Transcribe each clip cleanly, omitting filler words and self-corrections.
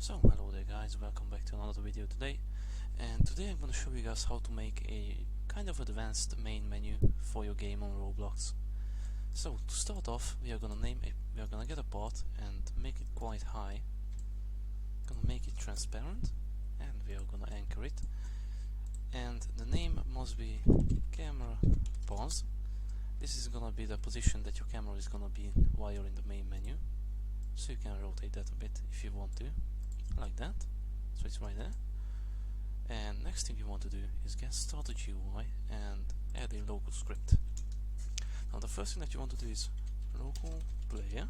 So hello there guys, welcome back to another video today, and today I'm going to show you guys how to make a kind of advanced main menu for your game on Roblox. So to start off, we are going to get a part and make it quite high. Gonna make it transparent and we are going to anchor it, and the name must be camera pause. This is going to be the position that your camera is going to be while you're in the main menu, so you can rotate that a bit if you want to, like that, so it's right there. And next thing you want to do is get started UI and add a local script. Now the first thing that you want to do is local player,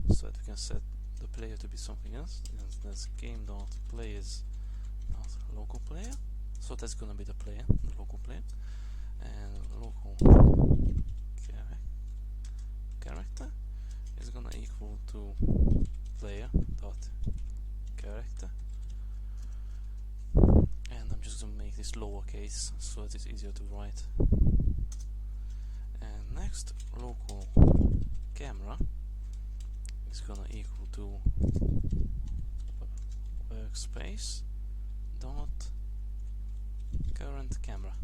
so that we can set the player to be something else, and that's game.players.local player, so that's gonna be the player, the local player, and local character is gonna equal to player.character, and I'm just gonna make this lowercase so that it's easier to write. And next, local camera is gonna equal to workspace dot current camera.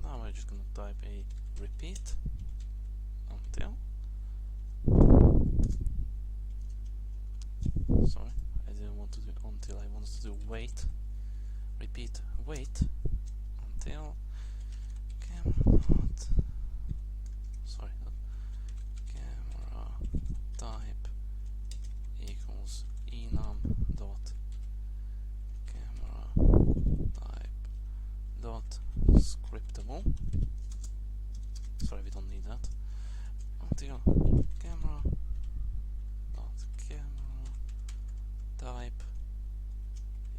Now we're just gonna type a repeat until. Sorry, I didn't want to do until, I wanted to do wait. Repeat wait until camera type equals enum dot camera type dot scriptable. Sorry, we don't need that. Until camera type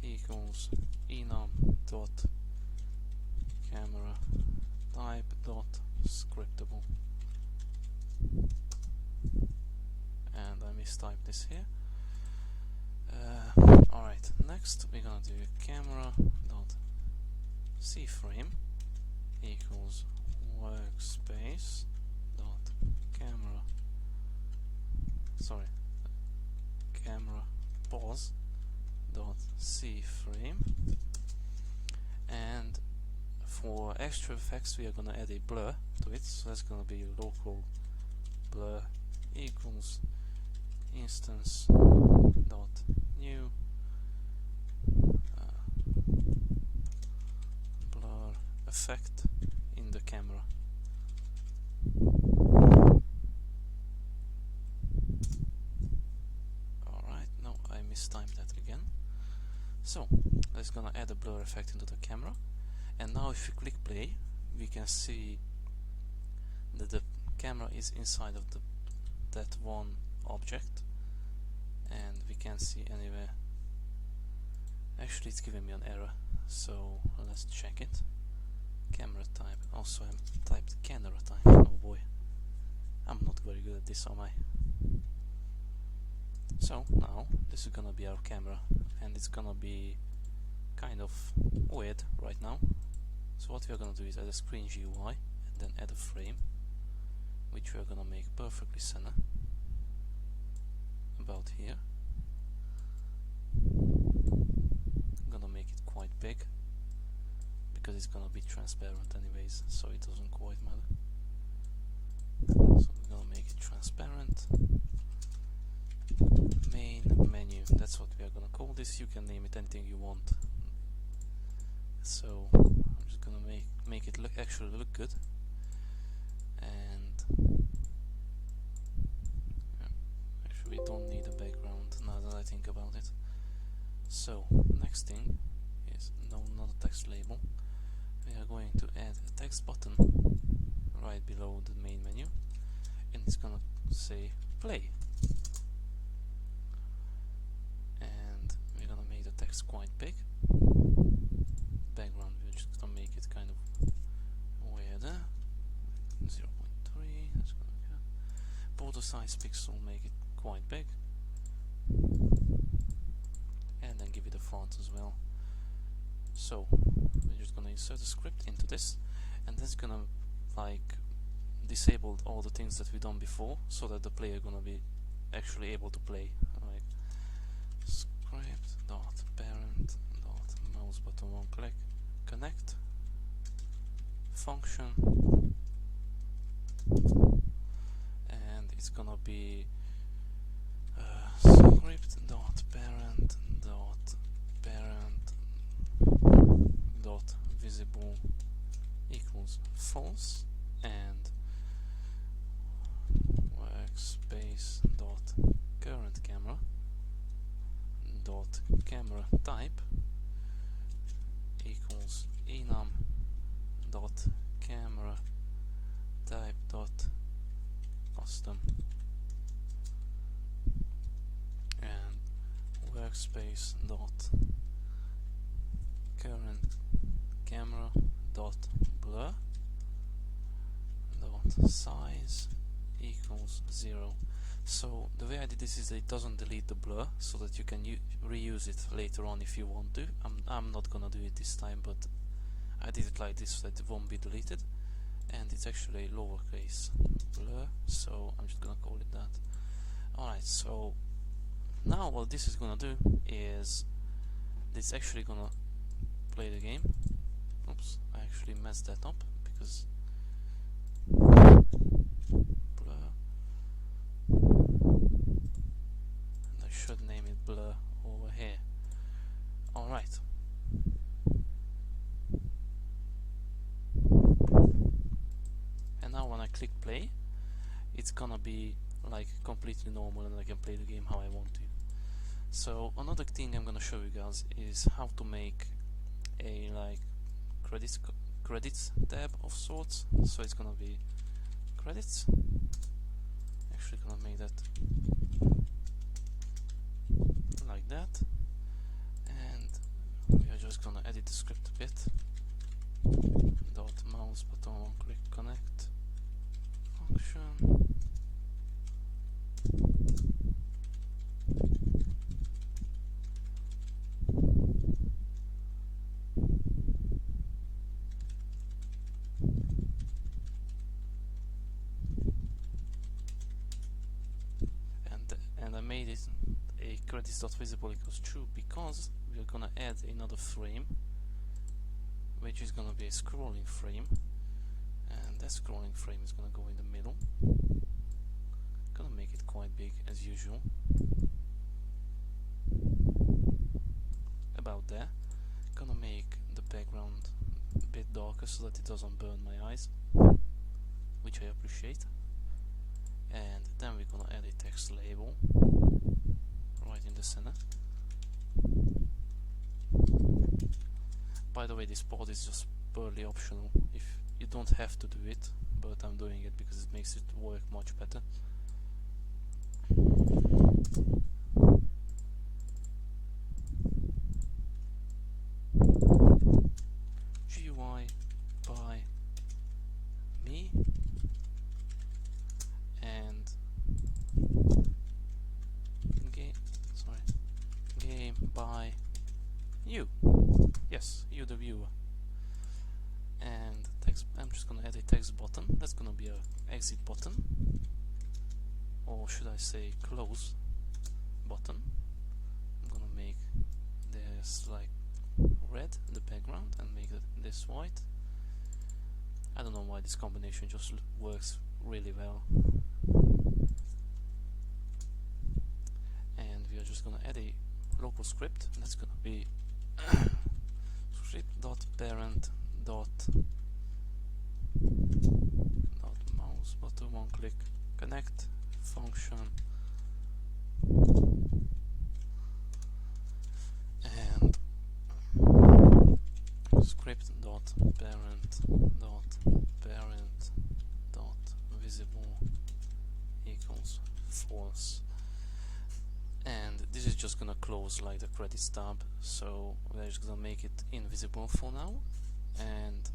equals enum dot camera type dot scriptable. And I mistyped this here. Alright, next we're gonna do camera dot cframe equals workspace dot camera pause dot cframe, and for extra effects we are gonna add a blur to it, so that's gonna be local blur equals instance dot new blur effect in the camera. Alright, no, I mistimed that again. So let's gonna add a blur effect into the camera, and now if you click play we can see that the camera is inside of that one object, and we can't see anywhere. Actually it's giving me an error, so let's check it. Camera type, also I typed camera type. Oh boy, I'm not very good at this, am I? So now this is gonna be our camera, and it's gonna be kind of weird right now. So what we are gonna do is add a screen GUI and then add a frame, which we are gonna make perfectly center, about here. I'm gonna make it quite big because it's gonna be transparent anyways, so it doesn't quite matter. So we're gonna make it transparent. Main menu, that's what we are gonna call this. You can name it anything you want. So I'm just gonna make it actually look good. And actually we don't need a background now that I think about it. So next thing is not a text label. We are going to add a text button right below the main menu, and it's gonna say play. And we're gonna make the text quite big. Background, we're just gonna make it kind of weirder. 0.3, that's gonna go. Border size pixel, make it quite big. And then give it a font as well. So we're just gonna insert a script into this, and that's gonna like disable all the things that we done before, so that the player gonna be actually able to play. Like script dot parent dot mouse button one click connect function, and it's gonna be script dot parent dot visible equals false, and workspace dot current camera dot camera type equals enum dot camera type dot custom, and workspace dot current camera dot blur dot size equals 0. So the way I did this is that it doesn't delete the blur, so that you can reuse it later on if you want to. I'm not gonna do it this time, but I did it like this so that it won't be deleted, and it's actually a lowercase blur, so I'm just gonna call it that. Alright, so now what this is gonna do is it's actually gonna play the game. Oops, I actually messed that up because blur, and I should name it blur over here. Alright. And now when I click play, it's gonna be like completely normal and I can play the game how I want to. So another thing I'm gonna show you guys is how to make a like credits tab of sorts. So it's gonna be credits. Actually gonna make that like that, and we are just gonna edit the script a bit. Dot mouse button one click connect function, and I made it a credits.visible equals true because we're gonna add another frame, which is gonna be a scrolling frame, and that scrolling frame is gonna go in the middle. Gonna make it quite big as usual, about there. Gonna make the background a bit darker so that it doesn't burn my eyes, which I appreciate. And then we're gonna add a text label right in the center. By the way, this part is just purely optional. If you don't have to do it, but I'm doing it because it makes it work much better. GUI by me and game by you. Yes, you the viewer. And text, I'm just gonna add a text button. That's gonna be a exit button, or should I say close button. I'm gonna make this like red, the background, and make this white. I don't know why this combination just works really well. And we are just gonna add a local script. That's gonna be script.parent dot mouse button one click connect function, and script.parent dot visible equals false. And this is just gonna close like the credits tab, so we're just gonna make it invisible for now. And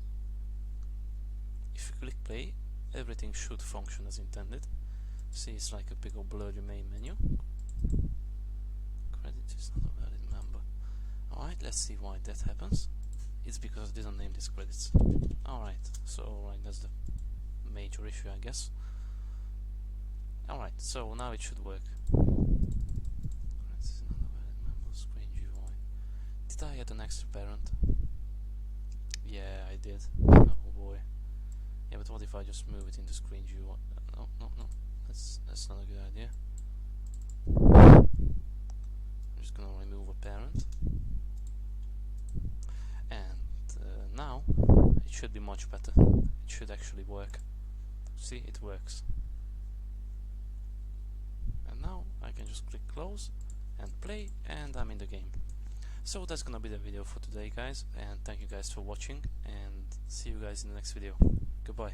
if you click play, everything should function as intended. See, it's like a big old blurry main menu. Credit is not a valid member. Alright, let's see why that happens. It's because I didn't name these credits. Alright, so that's the major issue, I guess. Alright, so now it should work. Credits is not a valid member. Screen Did I add an extra parent? Yeah, I did. Oh boy. Yeah, but what if I just move it into screen view? No, no, no. That's not a good idea. I'm just gonna remove a parent. And now it should be much better. It should actually work. See, it works. And now I can just click close and play, and I'm in the game. So that's gonna be the video for today, guys, and thank you guys for watching, and see you guys in the next video. Goodbye.